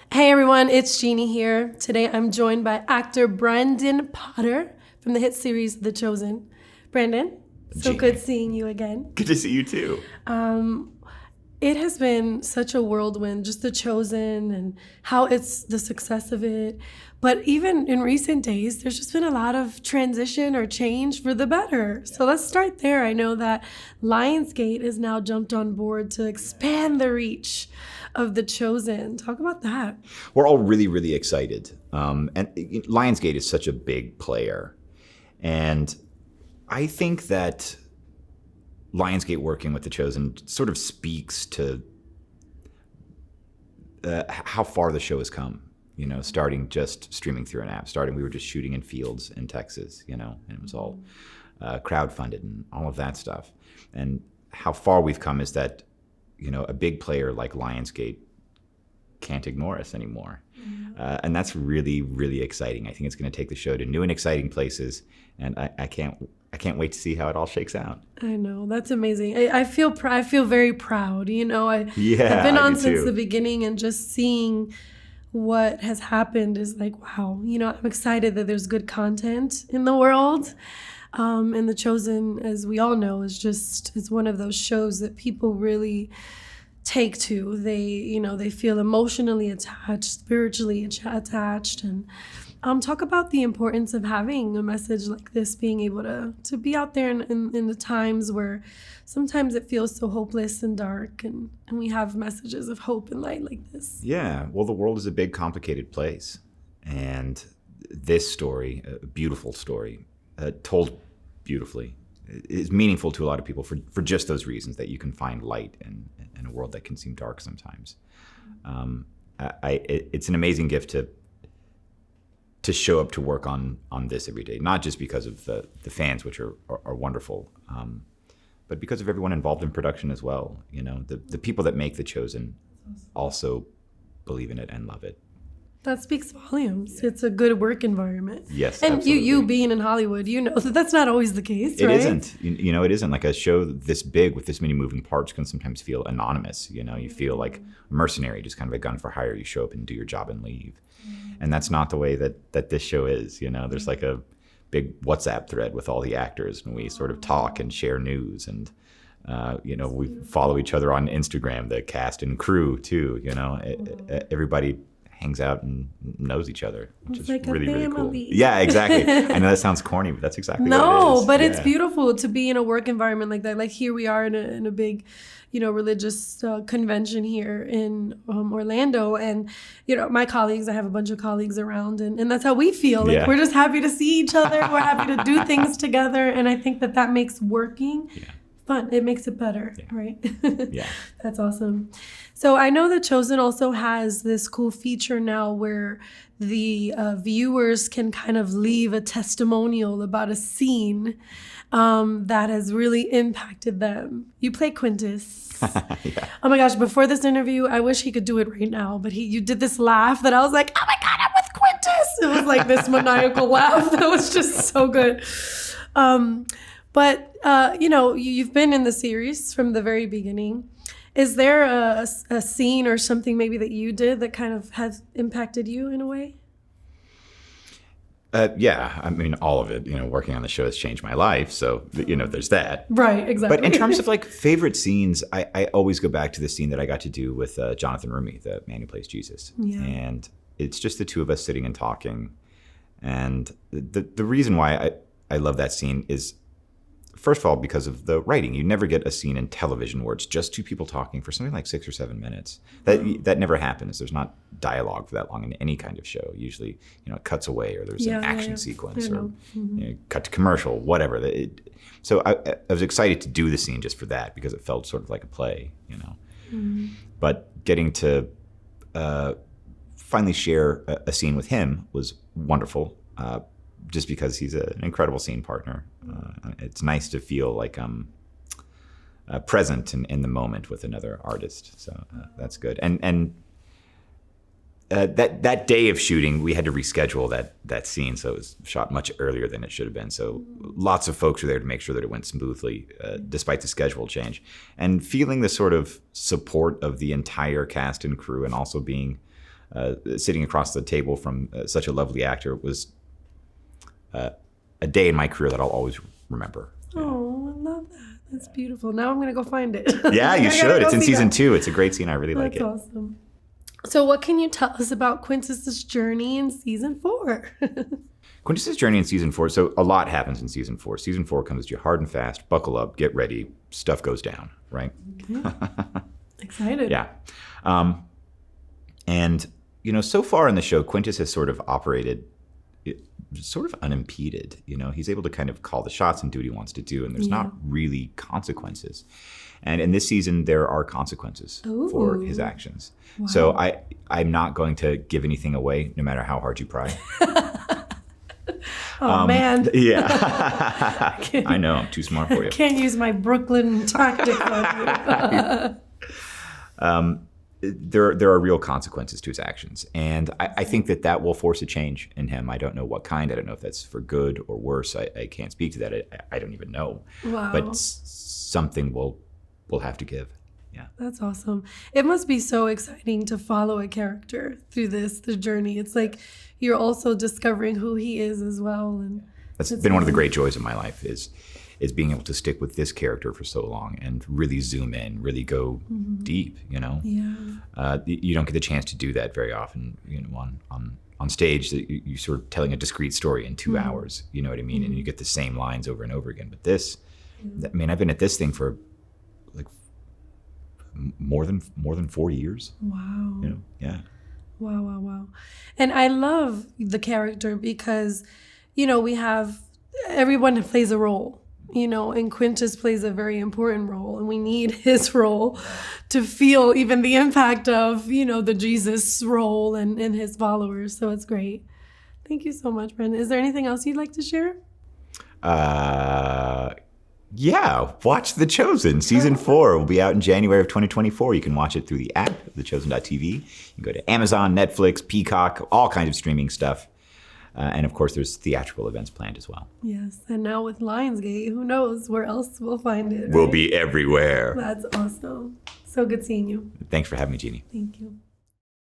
Hey everyone, it's Jeannie here. Today I'm joined by actor Brandon Potter from the hit series The Chosen. Brandon, so Jeannie. good seeing you again. Good to see you too. It has been such a whirlwind, just The Chosen and how it's the success of it. But even in recent days, there's just been a lot of transition or change for the better. So let's start there. I know that Lionsgate has now jumped on board to expand the reach of The Chosen. Talk about that. We're all really, really excited. And Lionsgate is such a big player. And I think that Lionsgate working with The Chosen sort of speaks to how far the show has come. You know, starting just streaming through an app. We were just shooting in fields in Texas, you know, and it was all crowdfunded and all of that stuff. And how far we've come is that, you know, a big player like Lionsgate can't ignore us anymore. And that's really, really exciting. I think it's going to take the show to new and exciting places. And I can't wait to see how it all shakes out. I know, that's amazing. I feel very proud. You know, I've been I on do since too. the beginning, and just seeing what has happened is like, wow. You know, I'm excited that there's good content in the world. And The Chosen, as we all know, is one of those shows that people really take to. They feel emotionally attached, spiritually attached, and talk about the importance of having a message like this, being able to be out there in the times where sometimes it feels so hopeless and dark, and we have messages of hope and light like this. Yeah, well, the world is a big, complicated place. And this story, a beautiful story, told beautifully, is meaningful to a lot of people for just those reasons, that you can find light in a world that can seem dark sometimes. It's an amazing gift to show up to work on this every day, not just because of the fans, which are wonderful, but because of everyone involved in production as well. You know, the people that make The Chosen also believe in it and love it. That speaks volumes. It's a good work environment. Yes, and absolutely. you being in Hollywood, you know that that's not always the case, It right? isn't. You know, it isn't. Like, a show this big with this many moving parts can sometimes feel anonymous. You know, you feel like a mercenary, just kind of a gun for hire. You show up and do your job and leave. And that's not the way that this show is. You know, there's like a big WhatsApp thread with all the actors, and we sort of talk and share news, and you know, we follow each other on Instagram, the cast and crew too. You know, everybody hangs out and knows each other, which It's is like a really, really cool. family. Yeah, exactly. I know that sounds corny, but that's exactly what it No, is. but it's Yeah. beautiful to be in a work environment like that. Like, here we are in a big, you know, religious convention here in Orlando, and you know, my colleagues, I have a bunch of colleagues around, and that's how we feel. Like, Yeah. we're just happy to see each other. We're happy to do things together, and I think that makes working fun. It makes it better, right? Yeah. That's awesome. So I know that Chosen also has this cool feature now where the viewers can kind of leave a testimonial about a scene that has really impacted them. You play Quintus. Yeah. Oh my gosh, before this interview, I wish he could do it right now, but you did this laugh that I was like, oh my God, I'm with Quintus. It was like this maniacal laugh that was just so good. But you know, you've been in the series from the very beginning. Is there a scene or something maybe that you did that kind of has impacted you in a way? Yeah, I mean, all of it. You know, working on the show has changed my life, so you know, there's that. Right, exactly. But in terms of like favorite scenes, I always go back to the scene that I got to do with Jonathan Roumie, the man who plays Jesus. Yeah. And it's just the two of us sitting and talking. And the reason why I love that scene is, first of all, because of the writing. You never get a scene in television where it's just two people talking for something like 6 or 7 minutes. That never happens. There's not dialogue for that long in any kind of show. Usually, you know, it cuts away, or there's an action sequence, or you know, cut to commercial, whatever. So I was excited to do the scene just for that, because it felt sort of like a play, you know. But getting to finally share a scene with him was wonderful. Just because he's an incredible scene partner. It's nice to feel like I'm present in the moment with another artist. So that's good. And that day of shooting, we had to reschedule that scene. So it was shot much earlier than it should have been. So lots of folks were there to make sure that it went smoothly, despite the schedule change. And feeling the sort of support of the entire cast and crew, and also being sitting across the table from such a lovely actor was a day in my career that I'll always remember. Oh, I love that. That's beautiful. Now I'm going to go find it. Yeah, you should. It's in season that. 2. It's a great scene. I really like it. That's awesome. So what can you tell us about Quintus's journey in season 4? Quintus's journey in season 4. So a lot happens in season 4. Season 4 comes to you hard and fast. Buckle up. Get ready. Stuff goes down. Right? Okay. Excited. Yeah. And, so far in the show, Quintus has sort of operated sort of unimpeded. He's able to kind of call the shots and do what he wants to do, and there's not really consequences. And in this season, there are consequences for his actions. Wow. So I'm not going to give anything away, no matter how hard you pry. Man. Yeah. I know, I'm too smart for you. Can't use my Brooklyn tactic on you. There are real consequences to his actions. And I think that will force a change in him. I don't know what kind. I don't know if that's for good or worse. I can't speak to that. I don't even know. Wow. But something will have to give. Yeah. That's awesome. It must be so exciting to follow a character through the journey. It's like you're also discovering who he is as well. And that's been one of the great joys of my life is being able to stick with this character for so long and really zoom in, really go deep, Yeah. You don't get the chance to do that very often, on stage. You're sort of telling a discrete story in 2 hours, you know what I mean? And you get the same lines over and over again. But this, I've been at this thing for like more than 4 years. Wow. Yeah. Wow. And I love the character because, we have, everyone plays a role. And Quintus plays a very important role, and we need his role to feel even the impact of, the Jesus role and his followers. So it's great. Thank you so much, Brendan. Is there anything else you'd like to share? Yeah, watch The Chosen. Season 4 will be out in January of 2024. You can watch it through the app, thechosen.tv. You can go to Amazon, Netflix, Peacock, all kinds of streaming stuff. And of course, there's theatrical events planned as well. Yes. And now with Lionsgate, who knows where else we'll find it. We'll be everywhere. That's awesome. So good seeing you. Thanks for having me, Jeannie. Thank you.